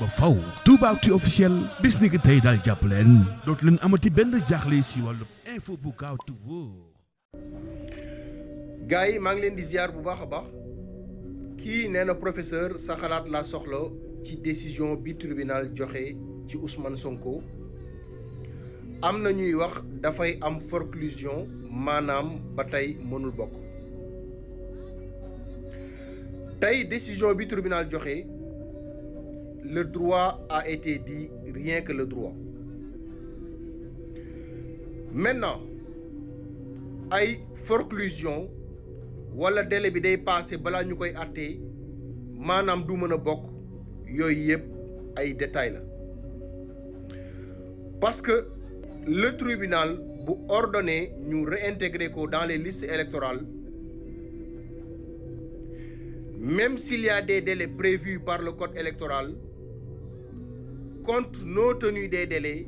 ba faw Toubactu officiel bis ni ki tey daal jàpp leen dootu leen amati benn jaaxle si wàllu info bu gaaw te wóor. gars yi maa ngi leen di ziar bu baax a baax kii nee na professeur sa xalaat la soxla ci décision bi tribunal joxe ci Ousmane Sonko am na ñuy wax dafay am forclusion maanaam ba tey mënul bokk tey décision bi tribunal joxe le droit a été dit, rien que le droit. Maintenant ay forclusion wala délai bi day passé balaa ñu koy àttee maanaam du mën a bokk yooyu yëpp ay détails la parce que le tribunal bu ordonné ñu réintégrer ko dans les listes électorales même s'il y a des délais prévus par le code électoral. Compte non-tenu des délais,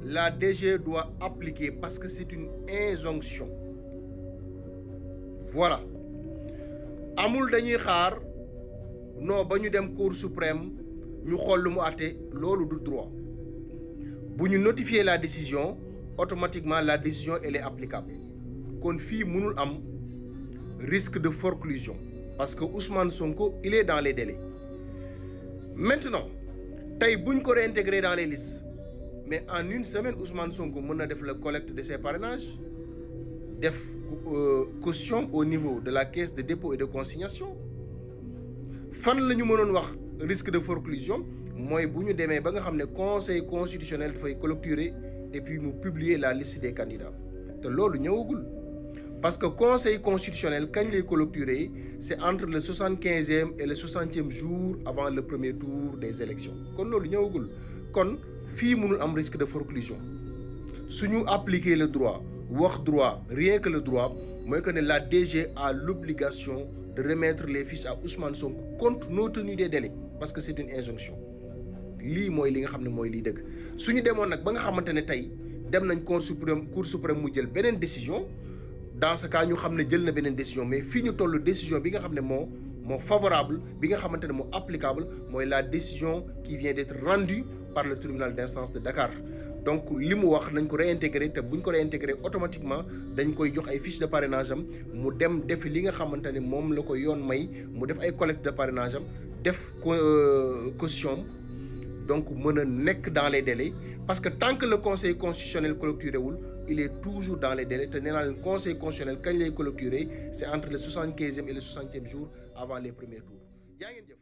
la DG doit appliquer parce que c'est une injonction. Voilà. Amul dañuy xaar non ba ñu dem Cour suprême ñu xool lu mu àtte loolu du droit. Bu ñu notifier la décision, automatiquement la décision elle est applicable. Kon fii mënul am risque de forclusion parce que Ousmane Sonko il est dans les délais. Maintenant tey buñ ko réintégrer dans les listes mais en une semaine Ousmane Sonko mën na def la collecte de ses parrainages def caution au niveau de la caisse de dépôt et de consignation fan la ñu mënoon wax risque de forclusion mooy bu ñu demee ba nga xam ne conseil constitutionnel dafay clôturer et puis mu publier la liste des candidats te loolu ñëwagul parce que conseil constitutionnel kañ lay clôturer c'est entre le 75e et le 60e jour avant le premier tour des élections kon loolu ñëwagul kon fii mënul am risque de forclusion suñu appliquer le droit wax droit rien que le droit mooy que ne la DG a l'obligation de remettre les fiches à Ousmane Sonko compte non-tenu des délais parce que c'est une injonction lii mooy li nga xam ne mooy liy dëgg suñu demoon nag ba nga xamante ne tey dem nañ cour suprême mu jël beneen décision dans ce cas ñu xam ne jël na beneen décision mais fii ñu toll décision bi nga xam ne moo favorable bi nga xamante ne moo applicable mooy la décision qui vient d'être rendue par le tribunal d'instance de Dakar donc li mu wax nañ ko réintégrer te buñ ko réintégrer automatiquement dañ koy jox ay fiches de parrainage am mu dem def li nga xamante ne moom la ko yoon may mu def ay collecte de parrainage am def caution donc mën a nekk dans les délais parce que tant que le conseil constitutionnel clôturé wul il est toujours dans les délais te nee naa leen conseil constitutionnel kañ lay clôturer c'est entre le 75e et le 60e jour avant les premiers tours yaa ngeen jëf